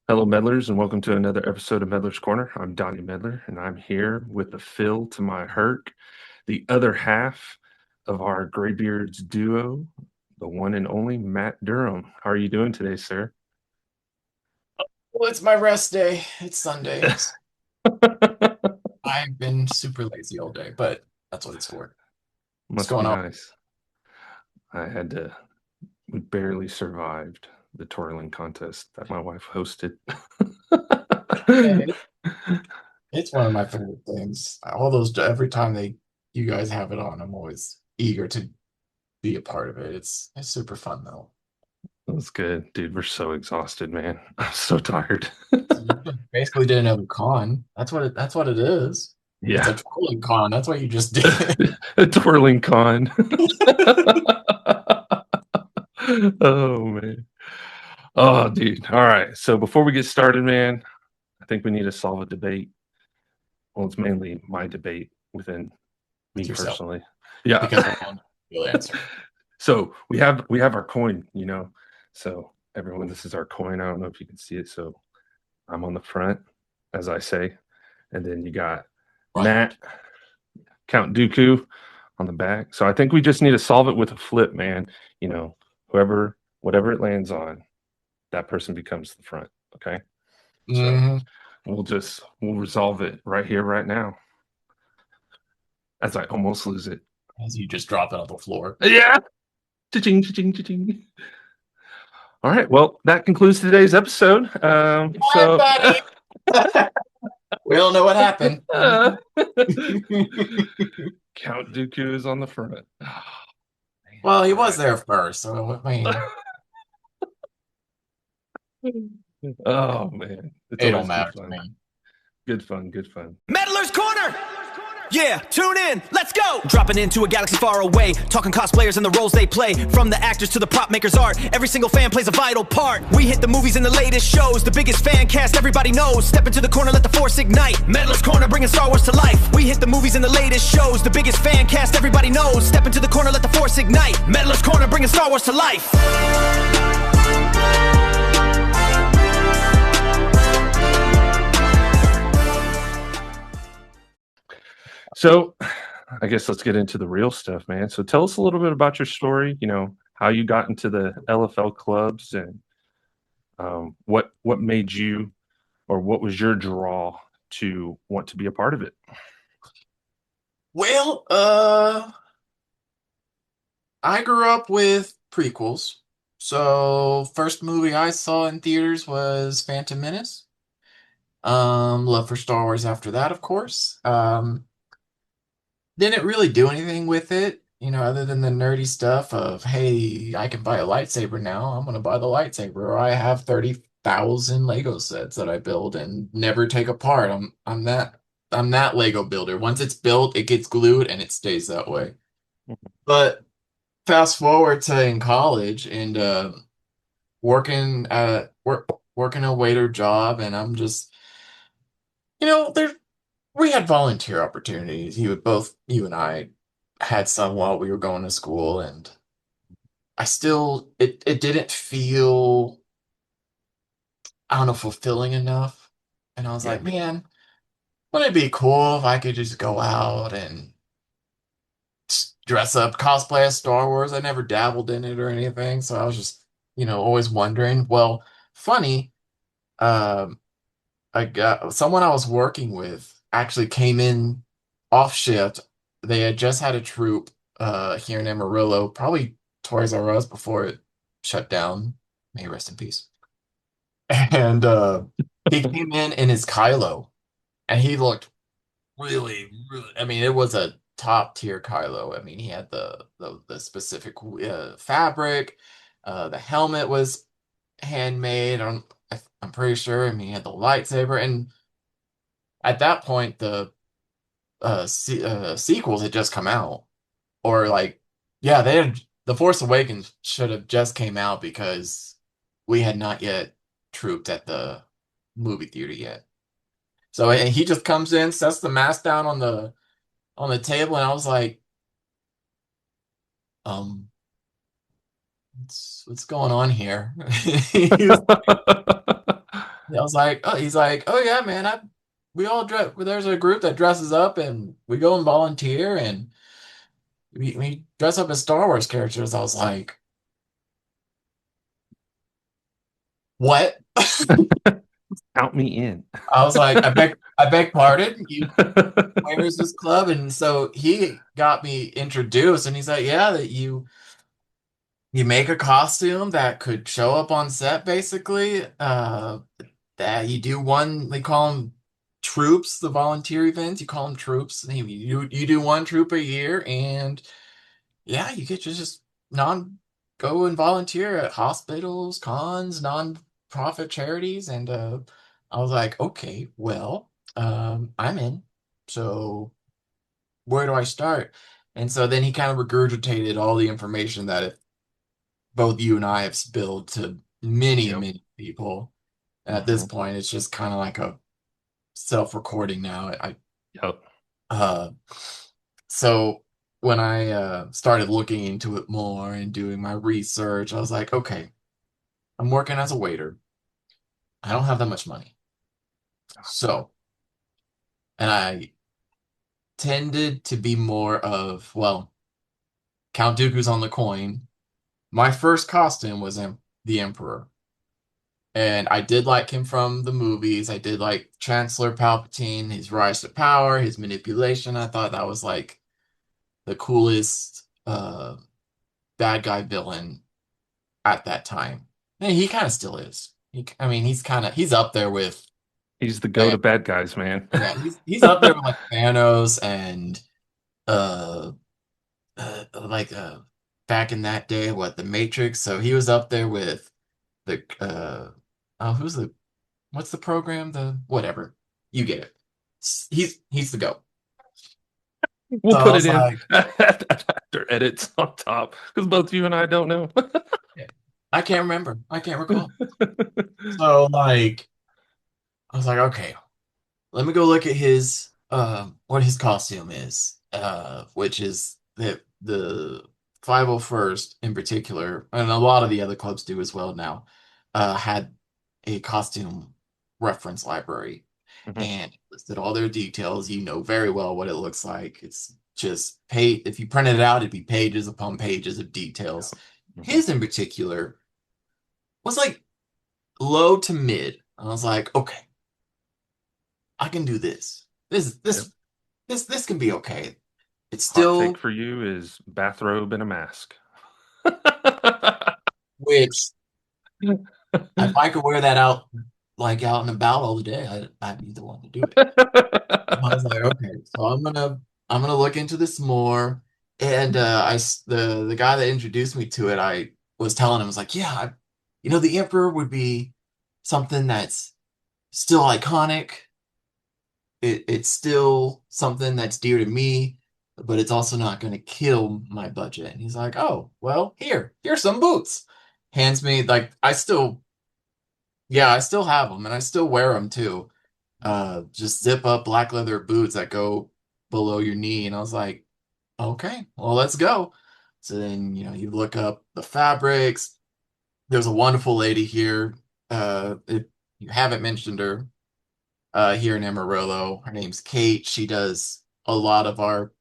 Hello, Meddlers, and welcome to another episode of Meddler's Corner. I'm Donny Meddler, and I'm here with the Phil to my Herc, the other half of our Graybeards duo, the one and only Matt Durham. How are you doing today, sir? Well, it's my rest day. It's Sunday. I've been super lazy all day, but that's what it's for. What's Must be going on? nice. We barely survived the twirling contest that my wife hosted. Hey, it's one of my favorite things. All those every time you guys have it on, I'm always eager to be a part of it. It's super fun though. That's good, dude. We're so exhausted, man. I'm so tired. So you just basically did another con. That's what it is. It's a Yeah, trolling con. That's what you just did. a twirling con. Oh man. Oh, dude. All right. So before we get started, man, I think we need to solve a debate. Well, it's mainly my debate within me With yourself personally. Yeah. because I won't really answer. So we have our coin, you know. So everyone, this is our coin. I don't know if you can see it. So I'm on the front, as I say, and then you got Right. Matt, Count Dooku on the back. So I think we just need to solve it with a flip, man. You know, whatever it lands on, that person becomes the front. Okay. So hmm we'll resolve it right here, right now, as I almost lose it. As you just drop it on the floor. Yeah. Cha-ching, cha-ching, cha-ching. All right. Well, that concludes today's episode. Hi, buddy. We don't know what happened. Count Dooku is on the front. Oh, man. Well, he All was right. there first, so I mean, Oh man, it's it don't always good matter to fun. me. Good fun. Good fun. Meddler's Corner! Yeah, tune in, let's go! Dropping into a galaxy far away, talking cosplayers and the roles they play. From the actors to the prop makers' art, every single fan plays a vital part. We hit the movies and the latest shows, the biggest fan cast everybody knows. Step into the corner, let the force ignite. Meddler's Corner, bringing Star Wars to life. We hit the movies and the latest shows, the biggest fan cast everybody knows. Step into the corner, let the force ignite. Meddler's Corner, bringing Star Wars to life. So, I guess let's get into the real stuff, man. So, tell us a little bit about your story. You know how you got into the LFL clubs, and what made you, or what was your draw to want to be a part of it. Well, I grew up with prequels. So first movie I saw in theaters was Phantom Menace. Love for Star Wars after that, of course. Didn't really do anything with it, other than the nerdy stuff of, hey, I can buy a lightsaber now. I'm gonna buy the lightsaber. Or I have 30,000 Lego sets that I build and never take apart. I'm that Lego builder. Once it's built, it gets glued and it stays that way. But fast forward to in college and working a waiter job, and I'm just, there we had volunteer opportunities. You and I had some while we were going to school, and it didn't feel, I don't know, fulfilling enough. And I was Yeah. like, man, wouldn't it be cool if I could just go out and dress up, cosplay as Star Wars? I never dabbled in it or anything, so I was just, always wondering. Well, funny, um, I got someone I was working with actually came in off shift. They had just had a troop here in Amarillo, probably Toys R Us before it shut down. May he rest in peace. And he came in his Kylo, and he looked really, really. I mean, it was a top tier Kylo. I mean, he had the specific fabric. The helmet was handmade. I'm pretty sure. I mean, he had the lightsaber, and at that point, the sequels had just come out, or like, yeah, they had The Force Awakens should have just came out because we had not yet trooped at the movie theater yet. So and he just comes in, sets the mask down on the table, and I was like, um, what's going on here? He was I was like, oh, he's like, oh yeah, man, we all dress. There's a group that dresses up, and we go and volunteer, and we dress up as Star Wars characters. I was like, what? Count me in. I was like, I beg pardon. Where is this club? And so he got me introduced, and he's like, yeah, that you make a costume that could show up on set, basically. That you do one, they call them troops, the volunteer events. You call them troops. And you do one troop a year, and yeah, you get to just non go and volunteer at hospitals, cons, non-profit charities, and I was like, okay, well, I'm in. So where do I start? And so then he kind of regurgitated all the information that both you and I have spilled to many, Yep. many people. And at this Mhm. point, it's just kind of like a self-recording now. Yep. Uh, so when I started looking into it more and doing my research, I was like, okay, I'm working as a waiter. I don't have that much money. So, and I tended to be more of, well, Count Dooku's on the coin. My first costume was the Emperor. And I did like him from the movies. I did like Chancellor Palpatine, his rise to power, his manipulation. I thought that was like the coolest bad guy villain at that time. And he kind of still is. I mean, he's up there with He's the go to bad guys, man. yeah, he's up there with like Thanos and uh like back in that day, what, the Matrix. So he was up there with the oh, what's the program? The whatever. You get it. He's the GOAT. We'll So I put it was in like, after edits on top because both you and I don't know. yeah, I can't remember. I can't recall. So like I was like, okay, let me go look at his what his costume is, which is the 501st in particular, and a lot of the other clubs do as well now, had a costume reference library Mhm. and listed all their details. You know very well what it looks like. It's just pay if you printed it out, it'd be pages upon pages of details. Mhm. His in particular was like low to mid. I was like, okay, I can do this. This Yep. this this can be okay. It's Hot take still for you is bathrobe and a mask. which if I could wear that out like out and about all the day, I'd be the one to do it. I was like, okay, so I'm gonna look into this more. And the guy that introduced me to it, I was telling him, I was like, yeah, the Emperor would be something that's still iconic. It's still something that's dear to me, but it's also not going to kill my budget. And he's like, oh, well, here's some boots. Hands me like I still have them and I still wear them too. Just zip up black leather boots that go below your knee. And I was like, okay, well, let's go. So then, you look up the fabrics. There's a wonderful lady here. If you haven't mentioned her, here in Amarillo. Her name's Kate. She does a lot of our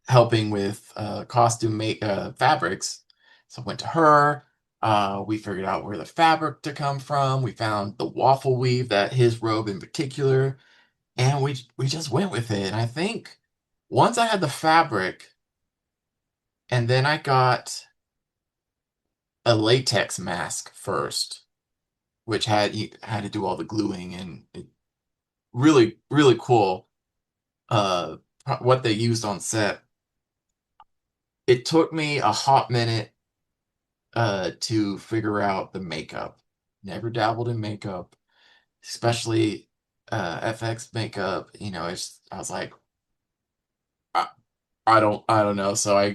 helping with costume make fabrics. So I went to her. We figured out where the fabric to come from. We found the waffle weave that his robe in particular, and we just went with it. And I think once I had the fabric, and then I got a latex mask first, which had to do all the gluing and really really cool. Uh, what they used on set. It took me a hot minute to figure out the makeup. Never dabbled in makeup, especially FX makeup. I was like, I, I don't know. So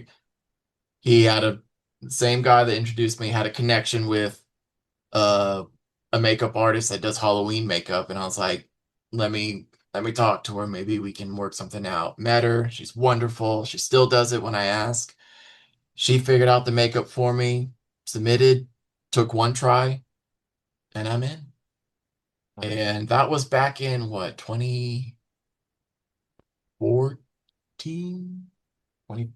he had the same guy that introduced me had a connection with uh, a makeup artist that does Halloween makeup, and I was like, let me talk to her. Maybe we can work something out. Met her. She's wonderful. She still does it when I ask. She figured out the makeup for me, submitted, took one try, and I'm in. And that was back in what, 2014? 20,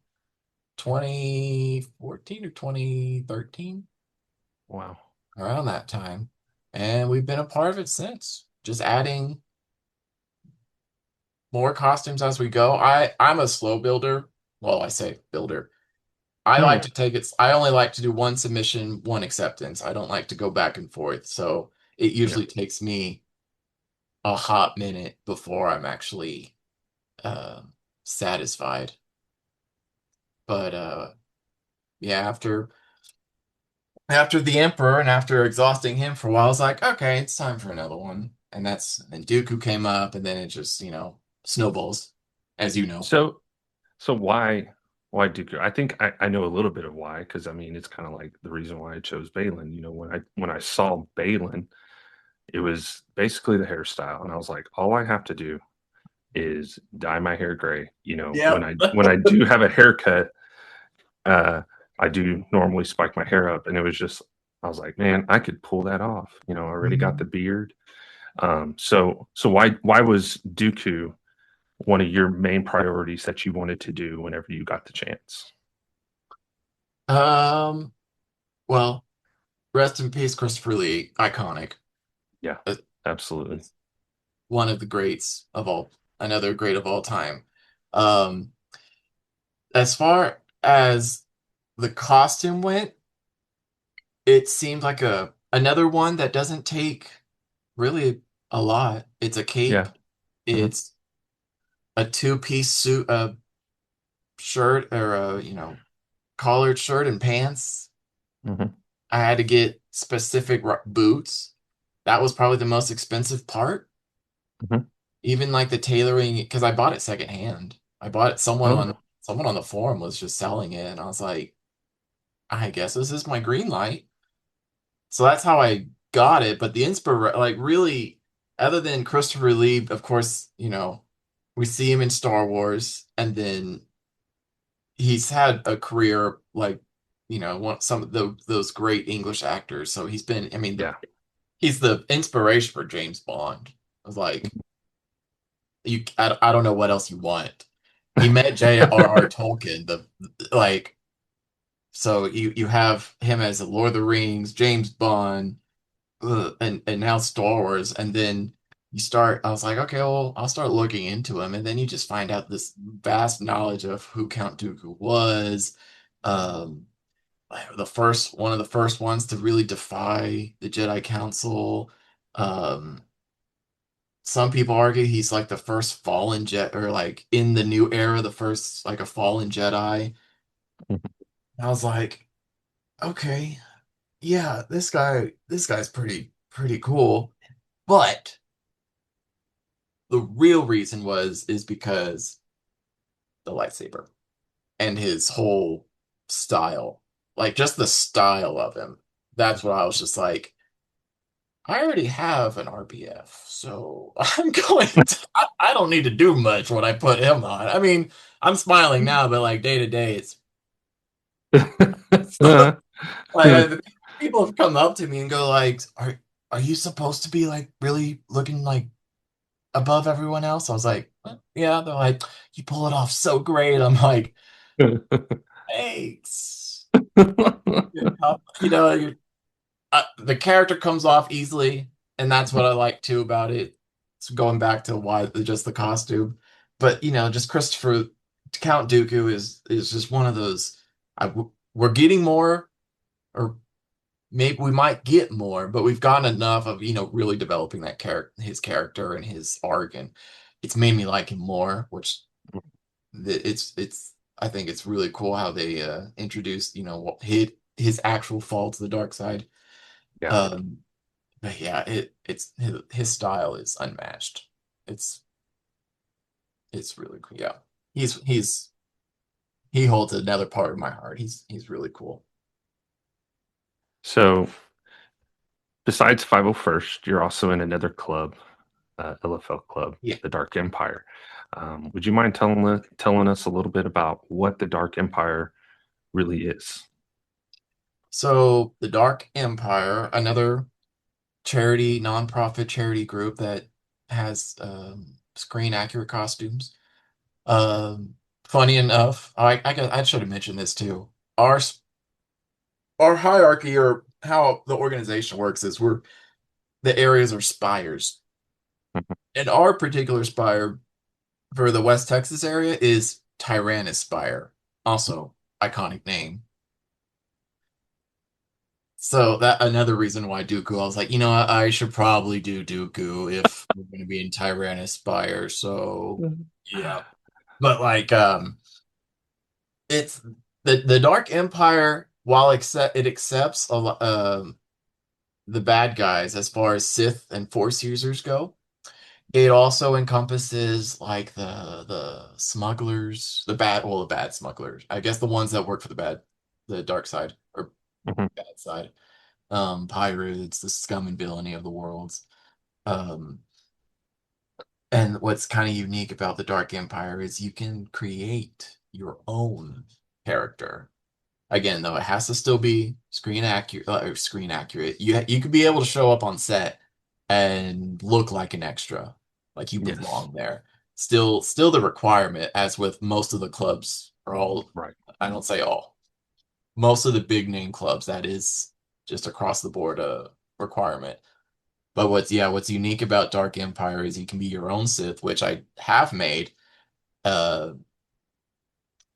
2014 or 2013? Wow. Around that time. And we've been a part of it since. Just adding more costumes as we go. I'm a slow builder. Well, I say builder. I like Hmm. to take it. I only like to do one submission, one acceptance. I don't like to go back and forth. So it Yeah. usually takes me a hot minute before I'm actually uh, satisfied. But yeah, after the Emperor and after exhausting him for a while, I was like, okay, it's time for another one. And Dooku came up, and then it just, snowballs, as you know. So so why Dooku? I think I know a little bit of why, because I mean it's kind of like the reason why I chose Balin. You know, when I saw Balin, it was basically the hairstyle, and I was like, all I have to do is dye my hair gray. You know, when Yep. I do have a haircut, uh, I do normally spike my hair up, and it was just I was like, man, I could pull that off. You know, I already got the Mhm. beard. So why was Dooku one of your main priorities that you wanted to do whenever you got the chance? Um, well, rest in peace, Christopher Lee, iconic. Yeah, Uh, absolutely. One of the greats of all, another great of all time. Um, as far as the costume went, it seemed like a another one that doesn't take really a lot. It's a cape, Yeah. Hmm. it's a two-piece suit, shirt, or a, collared shirt and pants. Hmm. I had to get specific boots. That was probably the most expensive part. Hmm. Even like the tailoring, because I bought it secondhand. I bought it, Oh, someone on the forum was just selling it, and I was like, I guess this is my green light. So that's how I got it. But the inspire, like really, other than Christopher Lee, of course, we see him in Star Wars, and then he's had a career like, some of those great English actors. So he's been, I mean, yeah. he's the inspiration for James Bond. I was like, I don't know what else you want. He met J.R.R. Tolkien, the like, so you have him as a Lord of the Rings, James Bond, and now Star Wars, and then I was like, okay, well, I'll start looking into him, and then you just find out this vast knowledge of who Count Dooku was. Um, one of the first ones to really defy the Jedi Council. Um, some people argue he's like the first fallen Jet, or like in the new era, the first like a fallen Jedi. I was like, okay, yeah, this guy's pretty cool. But the real reason is because the lightsaber and his whole style, like just the style of him. That's what I was just like, I already have an RBF, so I don't need to do much when I put him on. I mean, I'm smiling now, but like day to day, it's like people have come up to me and go like, are you supposed to be like really looking like above everyone else? I was like, yeah. They're like, you pull it off so great. I'm like, thanks. You the character comes off easily, and that's what I like too about it. It's going back to why just the costume, but just Christopher Count Dooku is just one of those. We're getting more, or maybe we might get more, but we've gotten enough of really developing that his character and his arc, and it's made me like him more. Which it's I think it's really cool how they introduced his actual fall to the dark side. Yeah. Um, but yeah, it's his style is unmatched. It's it's really cool. Yeah, he's he holds another part of my heart. He's really cool. So besides 501st, you're also in another club, LFL club, Yeah. the Dark Empire. Would you mind telling us a little bit about what the Dark Empire really is? So the Dark Empire, another charity, nonprofit charity group that has screen accurate costumes. Um, Funny enough, I should have mentioned this too. Our our hierarchy or how the organization works is the areas are spires. And our particular spire for the West Texas area is Tyranus Spire. Also, iconic name. So that another reason why Dooku, I was like, I should probably do Dooku if we're going to be in Tyranus Spire. So yeah, but like, it's the Dark Empire. While it accepts a lot, the bad guys as far as Sith and Force users go, it also encompasses like the smugglers, the bad smugglers. I guess the ones that work for the dark side or Mhm. bad side. Pirates, the scum and villainy of the worlds. Um, and what's kind of unique about the Dark Empire is you can create your own character. Again, though, it has to still be screen accurate. Screen accurate. You could be able to show up on set and look like an extra, like you Yes. belong there. Still the requirement, as with most of the clubs, or all. Right. I don't say all. Most of the big name clubs, that is just across the board a requirement. But what's unique about Dark Empire is you can be your own Sith, which I have made. Uh,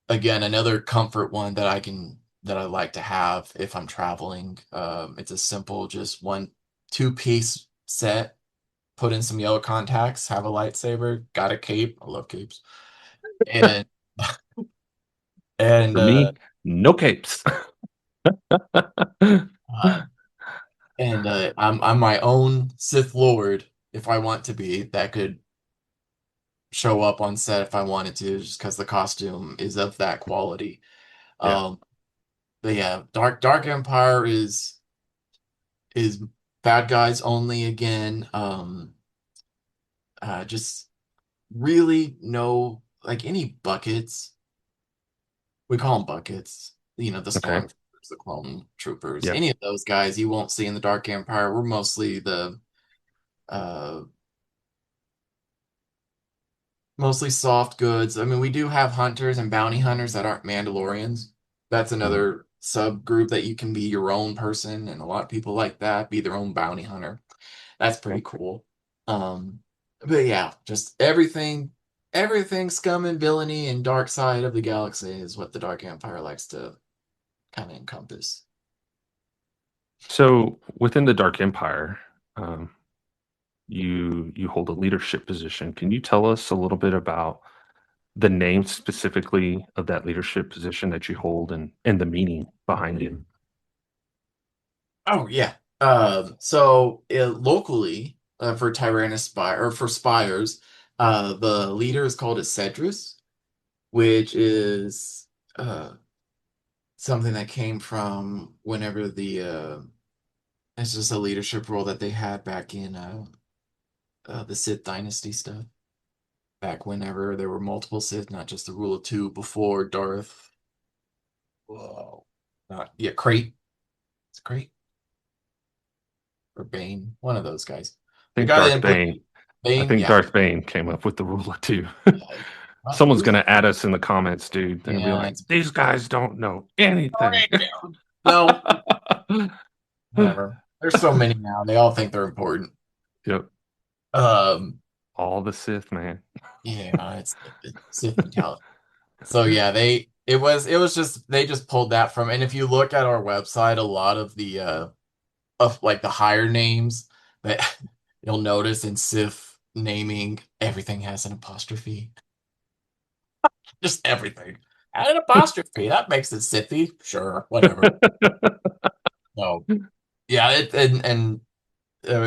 Again, another comfort one that I like to have if I'm traveling. It's a simple, just one two-piece set. Put in some yellow contacts, have a lightsaber, got a cape. I love capes, and and For me, no capes. uh, I'm my own Sith Lord if I want to be. That could show up on set if I wanted to, just because the costume is of that quality. Yeah. Um, but yeah, Dark Empire is bad guys only again. Just really no like any buckets. We call them buckets. The Okay. stormtroopers, the clone troopers, Yeah. any of those guys you won't see in the Dark Empire. We're uh mostly soft goods. I mean, we do have hunters and bounty hunters that aren't Mandalorians. That's Mhm. another subgroup that you can be your own person, and a lot of people like that, be their own bounty hunter. That's Okay. pretty cool. But yeah, just everything scum and villainy and dark side of the galaxy is what the Dark Empire likes to kind of encompass. So within the Dark Empire, um, you hold a leadership position. Can you tell us a little bit about the name specifically of that leadership position that you hold and the meaning behind it? Oh yeah. So locally, for Tyranus Spire or for Spires, the leader is called a Sedriss, which is something that came from whenever it's just a leadership role that they had back in the Sith Dynasty stuff. Back whenever there were multiple Sith, not just the rule of two before Darth. Whoa, not yeah, Crate. It's Crate or Bane, one of those guys. I The think guy that Darth Bane. implicated I Bane, think yeah. Darth Bane came up with the rule of two. Someone's Who's gonna add us in the comments, dude. They're gonna be yeah, like, it's "These guys don't know anything." no, whatever. There's so many now. They all think they're important. Yep. Um, All the Sith, man. yeah, it's Sith mentality. So yeah, it was just they just pulled that from, and if you look at our website, a lot of the of like the higher names that you'll notice in Sith naming, everything has an apostrophe. Just everything. Add an apostrophe. That makes it Sithy. Sure, whatever. No. Yeah,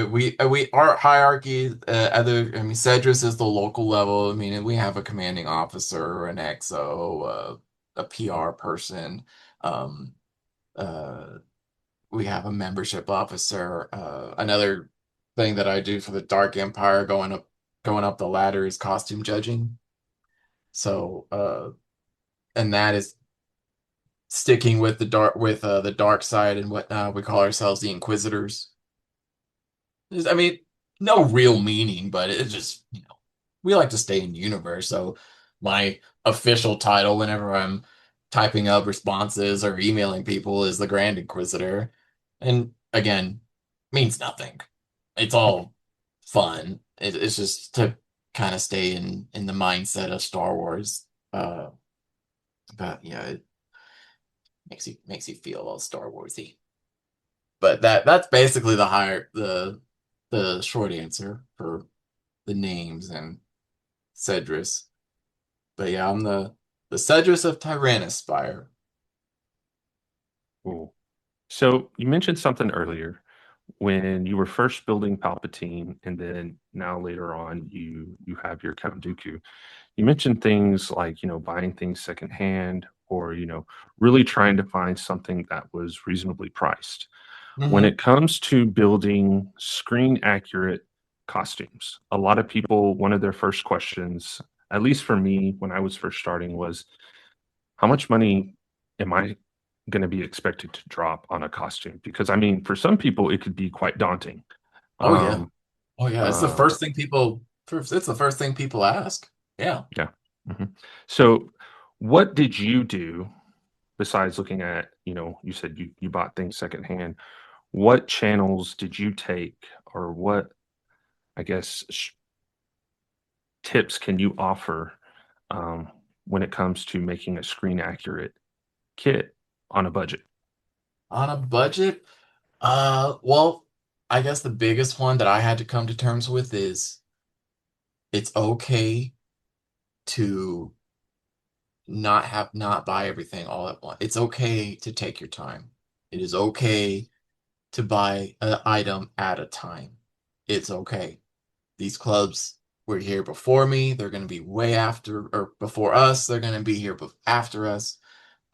we our hierarchy, other I mean Sedriss is the local level. I mean, we have a commanding officer, an XO, a PR person. Um, uh, we have a membership officer. Another thing that I do for the Dark Empire, going up the ladder, is costume judging. So, and that is sticking with the dark side and whatnot. We call ourselves the Inquisitors. I mean, no real meaning, but it's just, we like to stay in universe. So my official title whenever I'm typing up responses or emailing people is the Grand Inquisitor. And again, means nothing. It's all fun. It's just to kind of stay in the mindset of Star Wars. Uh, but yeah, it makes you feel all Star Warsy. But that's basically the short answer for the names and Sedriss. But yeah, I'm the Sedriss of Tyranus Spire. Cool. So you mentioned something earlier when you were first building Palpatine, and then now later on you have your Count Dooku. You mentioned things like buying things secondhand, or really trying to find something that was reasonably priced. When Hmm. it comes to building screen accurate costumes, a lot of people, one of their first questions, at least for me when I was first starting, was how much money am I going to be expected to drop on a costume? Because I mean, for some people, it could be quite daunting. Oh yeah. Um, Oh yeah. uh, It's the first thing people ask. Yeah. yeah. So, what did you do besides looking at, you said you bought things secondhand? What channels did you take, or what, I guess, tips can you offer um, when it comes to making a screen accurate kit on a budget? On a budget, well, I guess the biggest one that I had to come to terms with is it's okay to not buy everything all at once. It's okay to take your time. It is okay to buy an item at a time. It's okay. These clubs were here before me. They're going to be way after or before us. They're going to be here after us.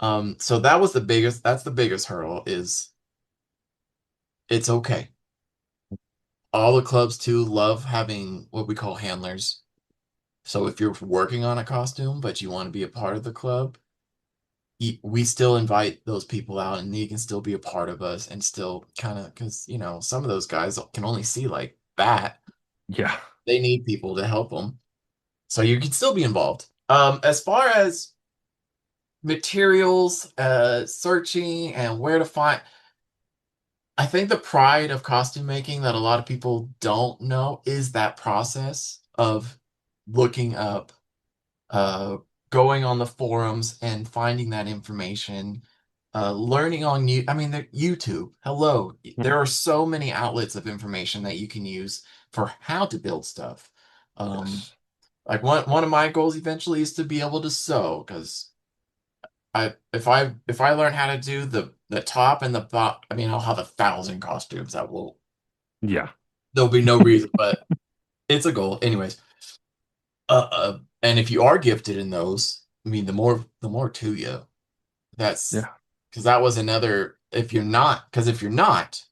So that's the biggest hurdle is it's okay. All the clubs too love having what we call handlers. So if you're working on a costume, but you want to be a part of the club, we still invite those people out and they can still be a part of us and still kind of because some of those guys can only see like that. Yeah. They need people to help them, so you can still be involved. As far as materials, searching and where to find, I think the pride of costume making that a lot of people don't know is that process of looking up, uh, going on the forums and finding that information, learning on you. I mean, YouTube. Hello, there Mhm. are so many outlets of information that you can use for how to build stuff. Um, Yes. like one of my goals eventually is to be able to sew because if I learn how to do the top and the bottom, I mean, I'll have 1,000 costumes that will Yeah. there'll be no reason, but it's a goal. Anyways, and if you are gifted in those, I mean, the more to you. That's Yeah. because that was another. If you're not, because if you're not,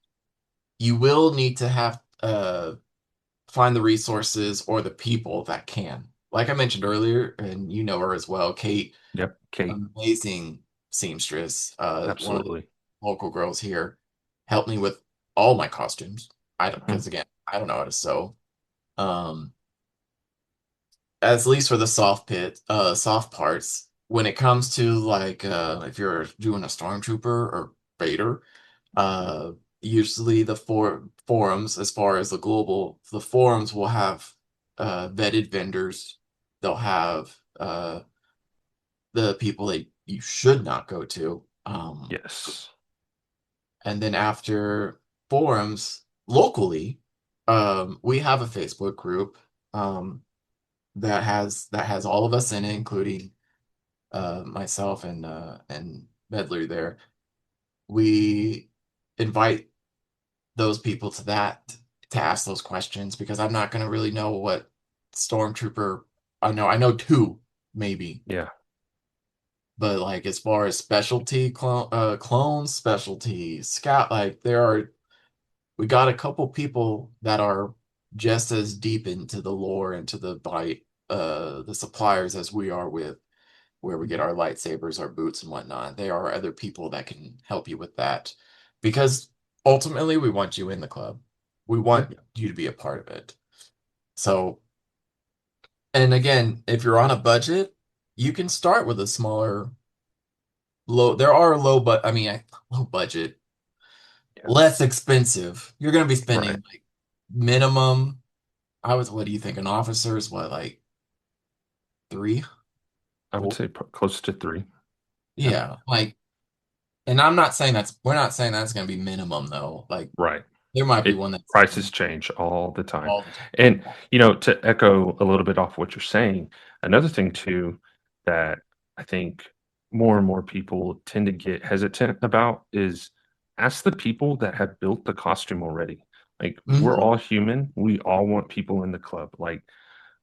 you will need to have find the resources or the people that can. Like I mentioned earlier, and you know her as well, Kate, Yep. Kate. amazing seamstress, one of the Absolutely. local girls here, helped me with all my costumes. I don't Mhm. because again, I don't know how to sew. Um, at least for the soft parts. When it comes to like if you're doing a stormtrooper or Vader, uh, usually the forums, as far as the forums will have vetted vendors. They'll have the people that you should not go to. Yes. And then after forums locally, we have a Facebook group that has all of us in it, including myself and Medley there. We invite those people to that to ask those questions because I'm not going to really know what stormtrooper. I know two maybe, Yeah. but like as far as specialty clones, specialty scout, like we got a couple people that are just as deep into the lore and to the suppliers as we are with where we get our lightsabers, our boots, and whatnot. There are other people that can help you with that because ultimately we want you in the club. We want you to be a part of it. So, and again, if you're on a budget, you can start with a smaller, low. There are low, but I mean, low budget, Yeah. less expensive. You're going to be Right. spending like minimum. What do you think? An officer is what, like three, I would four? say close to 3. Yeah. Yeah, like, and I'm not saying we're not saying that's going to be minimum though. Like, Right. there might be It one that's prices change all the time. all the time. And, to echo a little bit off what you're saying, another thing too that I think more and more people tend to get hesitant about is ask the people that have built the costume already. Like, we're Mhm. all human. We all want people in the club. Like,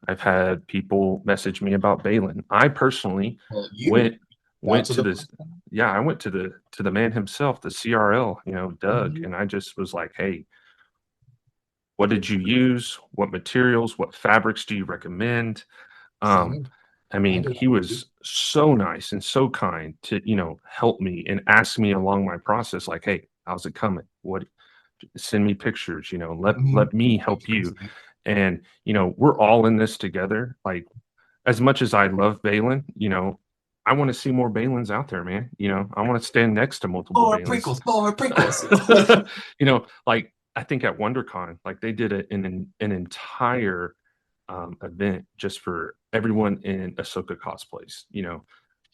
I've had people message me about Balin. I personally Well, you went got went to to the this yeah, I went to the man himself, the CRL, Doug, Mhm. and I just was like, "Hey, what did you use? What materials? What fabrics do you recommend?" Um, Same. I I mean, did he that too. was so nice and so kind to, help me and ask me along my process, like, "Hey, how's it coming? What send me pictures, let Mhm. let me help you." And, we're all in this together. Like, as much as I love Balin, I want to see more Balins out there, man. I want to stand next to multiple More Balins. prequels, more prequels. Like I think at WonderCon, like they did an entire event just for everyone in Ahsoka cosplays.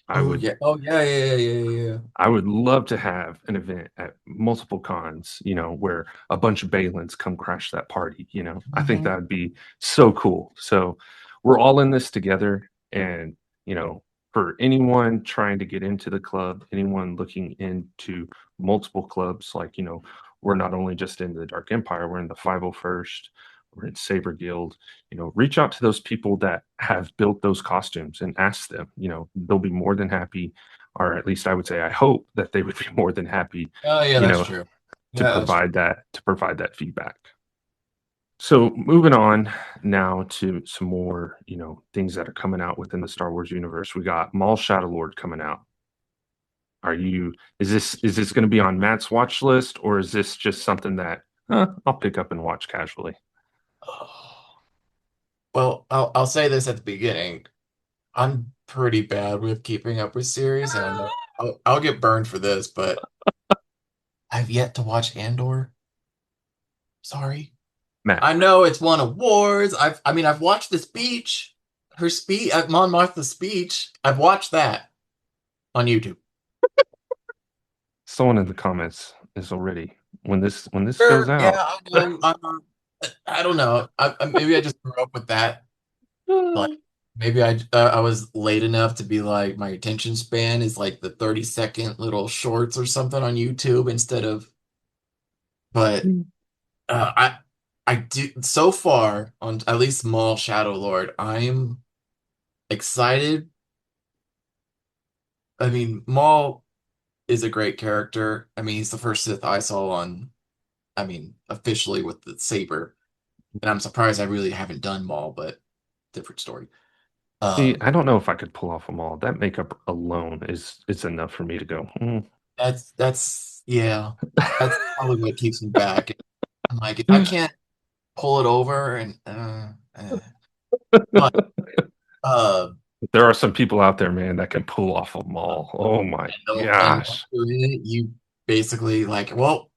I Oh would yeah. Oh yeah, yeah, yeah, yeah, yeah. I would love to have an event at multiple cons, where a bunch of Balins come crash that party. I think Mhm. that would be so cool. So we're all in this together. And, for anyone trying to get into the club, anyone looking into multiple clubs, like, we're not only just in the Dark Empire, we're in the 501st, we're in Saber Guild, reach out to those people that have built those costumes and ask them, they'll be more than happy, or at least I would say I hope that they would be more than happy, Oh yeah, you that's know, true. to Yeah, that's true. provide that feedback. So moving on now to some more, things that are coming out within the Star Wars universe. We got Maul Shadow Lord coming out. Is this going to be on Matt's watch list, or is this just something that I'll pick up and watch casually? Well, I'll say this at the beginning. I'm pretty bad with keeping up with series, and I know I'll get burned for this, but I've yet to watch Andor. Sorry. Matt, I know it's won awards. I mean, I've watched the speech, her speech, Mon Martha's speech. I've watched that on YouTube. someone in the comments is already when this goes Sure, yeah, out. I know. I don't know. Maybe I just grew up with that. Like, maybe I was late enough to be like my attention span is like the 30-second little shorts or something on YouTube instead of. But I do so far on at least Maul Shadow Lord. I'm excited. I mean, Maul is a great character. I mean, he's the first Sith I saw on, I mean, officially with the saber. And I'm surprised I really haven't done Maul, but different story. See, Um, I don't know if I could pull off them all. That makeup alone is enough for me to go. that's yeah, that's probably what keeps me back. I'm like, if I can't pull it over and but uh There are some people out there, man, that can pull off them all. Oh my and once gosh. you're in it, you basically like, well,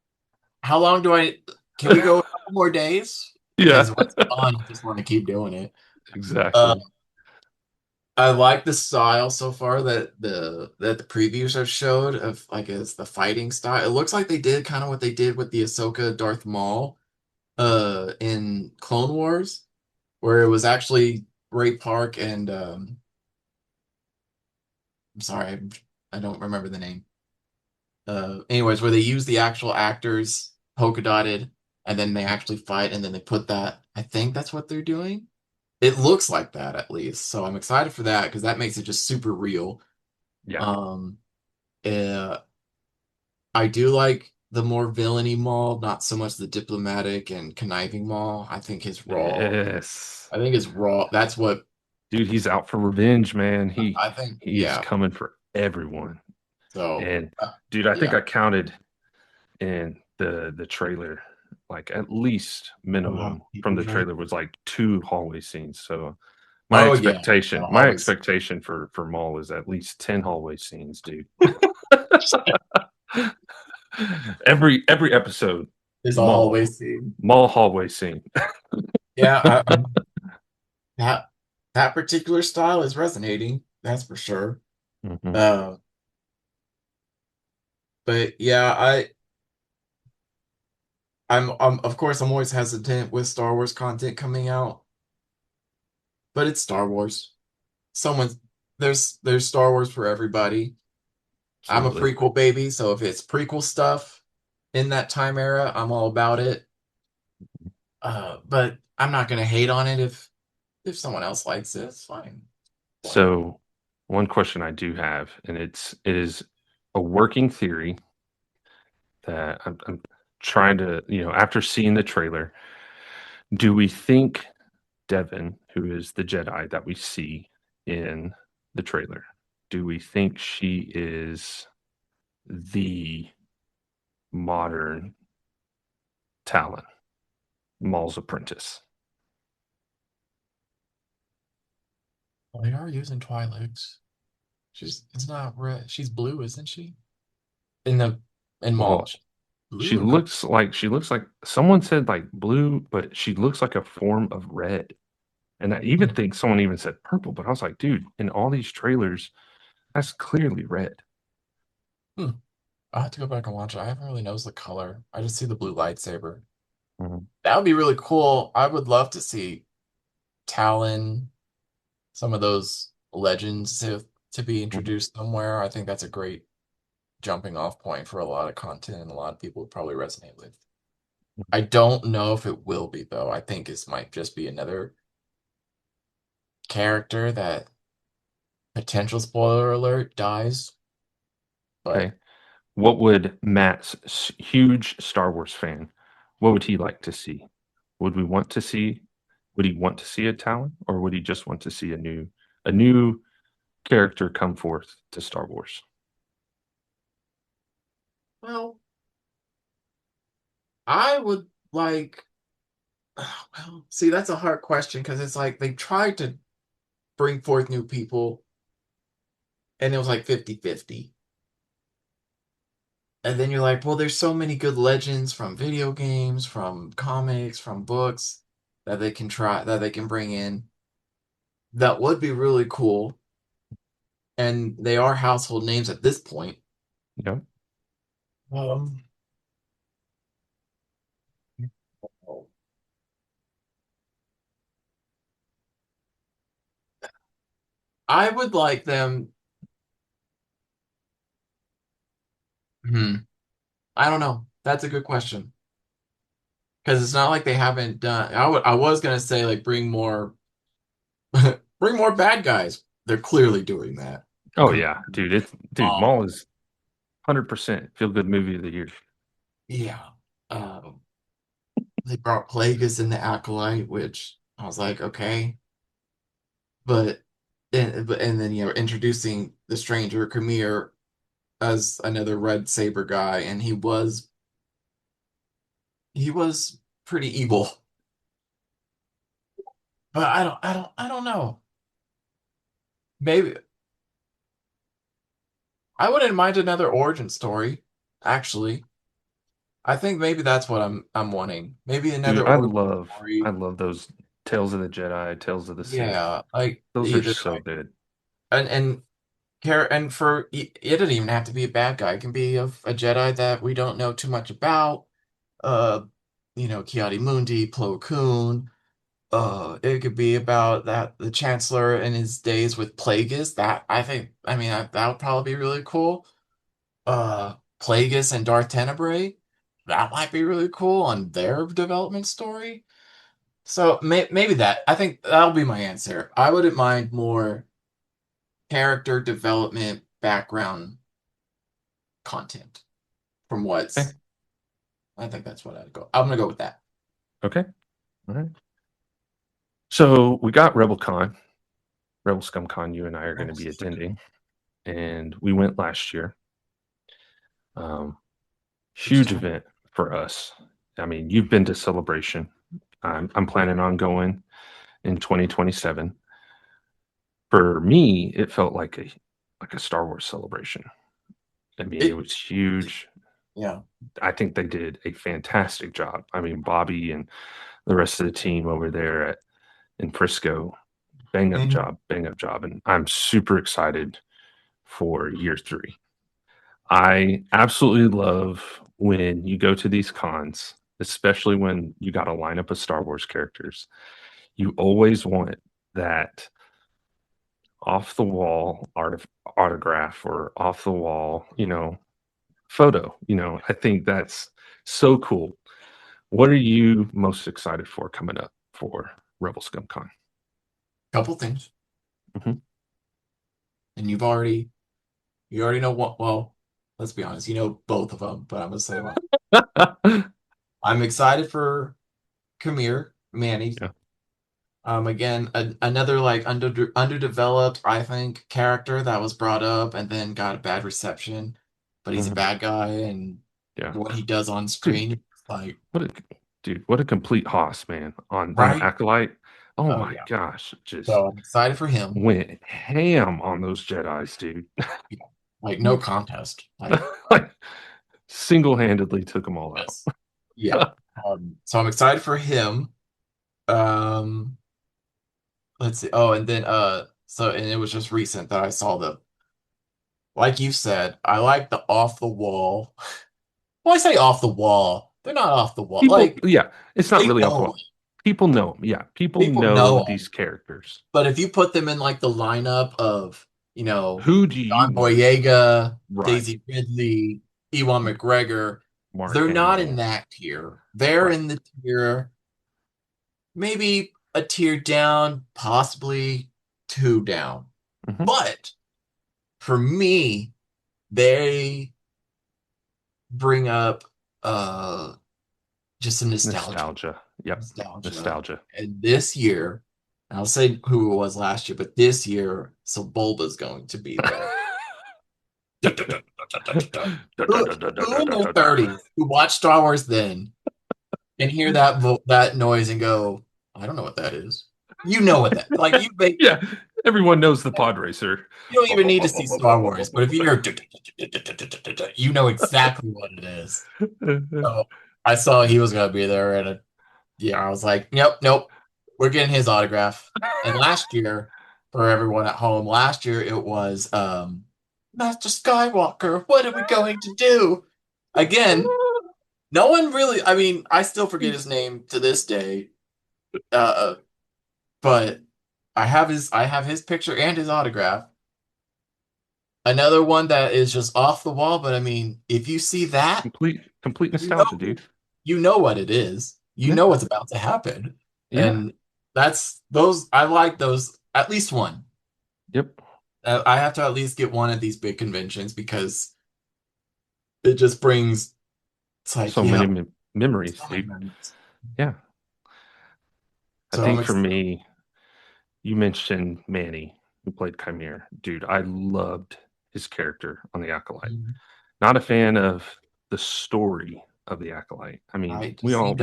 how long do I can we go a couple more days? Yeah, Because once it's on, you just want to keep doing it. Uh, exactly. I like the style so far that the previews have showed of like it's the fighting style. It looks like they did kind of what they did with the Ahsoka Darth Maul in Clone Wars, where it was actually Ray Park and I'm sorry, I don't remember the name. Anyways, where they use the actual actors polka dotted and then they actually fight and then they put that. I think that's what they're doing. It looks like that at least. So I'm excited for that because that makes it just super real. Yeah. Um, uh, I do like the more villainy Maul, not so much the diplomatic and conniving Maul. Yes. I think his raw. That's what Dude, he's out for revenge, man. He I think. he is Yeah. coming for everyone. So And dude, I think yeah. I counted in the trailer. like at least minimum from the trailer was like 2 hallway scenes. So my Oh yeah, expectation, my always. expectation for Maul is at least 10 hallway scenes, dude. every episode, There's a Maul, hallway scene. Maul hallway scene. Yeah, that that particular style is resonating. That's for sure. Mhm. Uh, but yeah, I'm of course I'm always hesitant with Star Wars content coming out, but it's Star Wars. Someone there's Star Wars for everybody. I'm a Absolutely. prequel baby, so if it's prequel stuff in that time era, I'm all about it. But I'm not gonna hate on it if someone else likes it. It's fine. Whatever. So one question I do have, and it is a working theory that I'm trying to, after seeing the trailer, do we think Devin, who is the Jedi that we see in the trailer, do we think she is the modern Talon, Maul's apprentice? Well, they are using Twi'leks. It's not red. She's blue, isn't she? In the in Maul. Well, Blue or color? she looks like someone said like blue, but she looks like a form of red. And I even think someone even said purple, but I was like, dude, in all these trailers, that's clearly red. Hmm. I'll have to go back and watch it. I haven't really noticed the color. I just see the blue lightsaber. Mhm. That would be really cool. I would love to see Talon, some of those legends to be Mhm. introduced somewhere. I think that's a great jumping off point for a lot of content and a lot of people would probably resonate with. I don't know if it will be though. I think this might just be another character that potential spoiler alert dies. Okay. But What would huge Star Wars fan, what would he like to see? Would we want to see would he want to see a Talon, or would he just want to see a new character come forth to Star Wars? well, I would like well, see that's a hard question because it's like they tried to bring forth new people and it was like 50-50. And then you're like, well, there's so many good legends from video games, from comics, from books that they can bring in. That would be really cool. And they are household names at this point. Yeah. Um, I would like them. Hmm, I don't know. That's a good question. Because it's not like they haven't done. I was gonna say like bring more bring more bad guys. They're clearly doing that. Oh yeah, dude. Um, Maul is 100% feel good movie of the year. yeah. They brought Plagueis in the Acolyte, which I was like, okay. But and then introducing the stranger Khmer as another red saber guy, and he was pretty evil. But I don't know. Maybe I wouldn't mind another origin story, actually. I think maybe that's what I'm wanting. Maybe Dude, another I origin love I story. love those Tales of the Jedi, Tales of the Sith. Yeah, like Those are either so like good. and care and for it doesn't even have to be a bad guy. It can be a Jedi that we don't know too much about. Uh, Kiadi Mundi, Plo Koon. It could be about that the Chancellor and his days with Plagueis. That I think, I mean, that would probably be really cool. Plagueis and Darth Tenebrae. That might be really cool on their development story. So maybe that. I think that'll be my answer. I wouldn't mind more character development background content from Okay. what's. I think that's what I'd go. I'm gonna go with that. Okay. All right. So we got RebelCon, Rebel Scum Con. You and I are going to be attending, and we went last year. Um, Which is Huge event for us. I mean, you've been to Celebration. I'm planning on going in 2027. For me, it felt like a Star Wars celebration. I mean, it It, was huge. yeah. I think they did a fantastic job. I mean, Bobby and the rest of the team over there in Frisco, Mhm. bang up job, and I'm super excited for year 3. I absolutely love when you go to these cons, especially when you got a lineup of Star Wars characters. You always want that off the wall autograph or off the wall, photo. I think that's so cool. What are you most excited for coming up for Rebel Scum Con? Couple things, Mhm. and you already know what. Well, let's be honest, you know both of them, but I'm gonna say one. I'm excited for Kamir Manny. Yeah. Again, another like underdeveloped, I think, character that was brought up and then got a bad reception, but he's a Mhm. bad guy, and Yeah. what he does on Dude, screen, like, what a what a complete hoss, man, on the right? Acolyte. Oh Oh my yeah. gosh, just So I'm excited for him. went ham on those Jedis, dude. Yeah. Like no contest. Like Like single-handedly took them all yes. Yeah. out. So I'm excited for him. Um, let's see. Oh, and then and it was just recent that I saw the like you said, I like the off the wall. Well, I say off the wall. They're not off the wall. People, Like yeah, it's not they really off the know wall. People know them. Yeah, people people know know these them. characters. But if you put them in like the lineup of, you know, Who do you John know? Boyega, Right. Daisy Ridley, Ewan McGregor, Mark they're not in Hamill. that tier. They're Right. in the tier, maybe a tier down, possibly 2 down. Hmm. But for me, they bring up just a Nostalgia. Yep. nostalgia. Nostalgia. And this year, I'll say who it was last year, but this year, so Bulba's going to be there. Who in their 30s who watch Star Wars then and hear that noise and go, I don't know what that is. You know what that like Yeah, everyone knows the pod racer. you don't even need to see Star Wars, but if you hear you know exactly what it is. So I saw he was gonna be there, and yeah, I was like, yep, nope, we're getting his autograph. And last year, for everyone at home, last year it was Master Skywalker. What are we going to do? Again, no one really. I mean, I still forget his name to this day. Uh, but I have his picture and his autograph. Another one that is just off the wall, but I mean, if you see that, Complete you nostalgia, know dude. you know what it is. You Yeah. know what's about to happen. Yeah. And that's those I like those at least one. Yep. I have to at least get one at these big conventions because it just brings it's like, So yeah, many memories, so many dude. memories. Yeah. I So I'm think for excited. me, you mentioned Manny, who played Chimere. Dude, I loved his character on the Acolyte. Not a fan of the story of the Acolyte. I mean, Right. See we all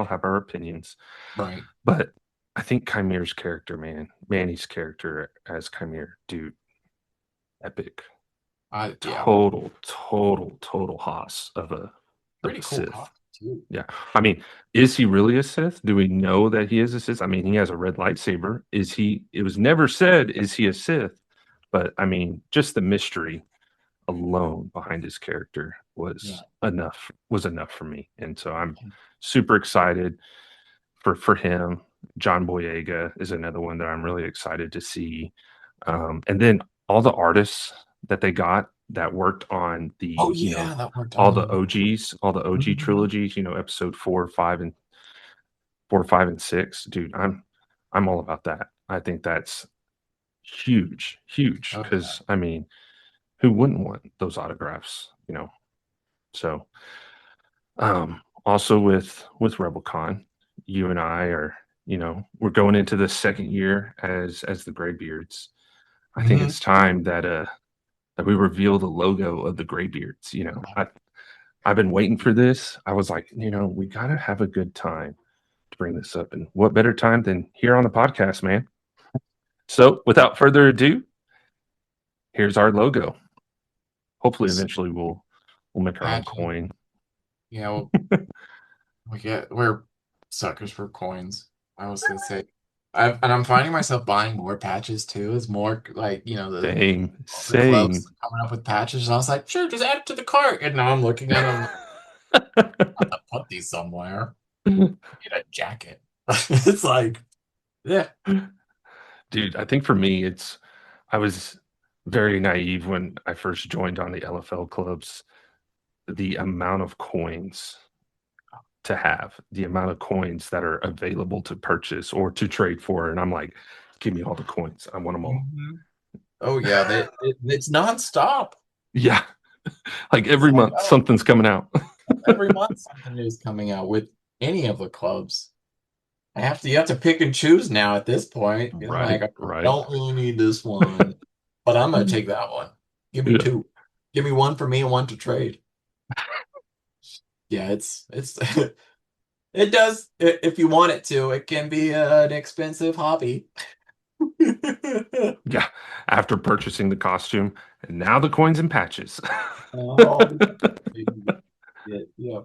have our opinions, right. but I think Chimere's character, man, Manny's character as Chimere, dude, epic. Yeah, Total hoss of pretty a cool Sith. costume too. Yeah. I mean, is he really a Sith? Do we know that he is a Sith? I mean, he has a red lightsaber. It was never said, is he a Sith? But I mean, just the mystery alone behind his character Yeah. was enough for me. And so I'm super excited for him. John Boyega is another one that I'm really excited to see. And then all the artists that they got that worked on Oh the, yeah, that worked all the OG Mhm. trilogies, episode 4, 5, and 6. Dude, I'm all about that. I think that's huge. Oh yeah. Because I mean, who wouldn't want those autographs? So also with RebelCon, you and I are, we're going into the second year as the Graybeards. I think Mhm. it's time that we reveal the logo of the Graybeards. I've been waiting for this. I was like, we got to have a good time to bring this up. And what better time than here on the podcast, man? So without further ado, here's our logo. Hopefully, eventually we'll make our own coin. Yeah, we're suckers for coins. I was gonna say, I'm finding myself buying more patches too. It's more like the same clubs coming up with patches, and I was like, sure, just add it to the cart. And now I'm looking at them. I have to put these somewhere. Get a jacket. It's like, yeah, dude. I think for me, I was very naive when I first joined on the LFL clubs. The amount of coins to have, the amount of coins that are available to purchase or to trade for, and I'm like, give me all the coins. I want them all. Mm-hmm. Oh yeah, it's nonstop. Yeah, like every month something's coming out. Every month something new is coming out with any of the clubs. You have to pick and choose now at this point. Right, I don't really need this one, but I'm gonna take that one. Give me two. Give me one for me and one to trade. Yeah, it's it does. If you want it to, it can be an expensive hobby. Yeah, after purchasing the costume, and now the coins and patches. Yeah.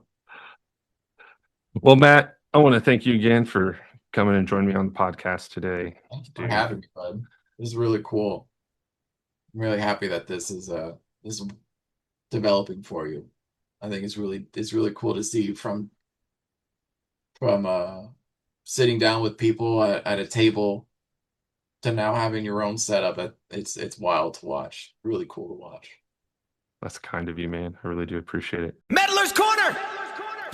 Well, Matt, I want to thank you again for coming and joining me on the podcast today. Thank you for having me, bud. This is really cool. I'm really happy that this is developing for you. I think it's really cool to see from sitting down with people at a table to now having your own setup. It's wild to watch. Really cool to watch. That's kind of you, man. I really do appreciate it. Meddler's Corner!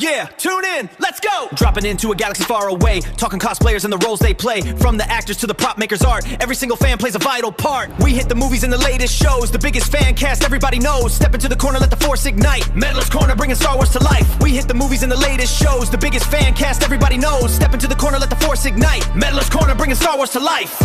Yeah, tune in, let's go! Dropping into a galaxy far away, talking cosplayers and the roles they play. From the actors to the prop makers' art, every single fan plays a vital part. We hit the movies and the latest shows, the biggest fan cast everybody knows. Step into the corner, let the force ignite. Meddler's Corner, bringing Star Wars to life. We hit the movies and the latest shows, the biggest fan cast everybody knows. Step into the corner, let the force ignite. Meddler's Corner, bringing Star Wars to life.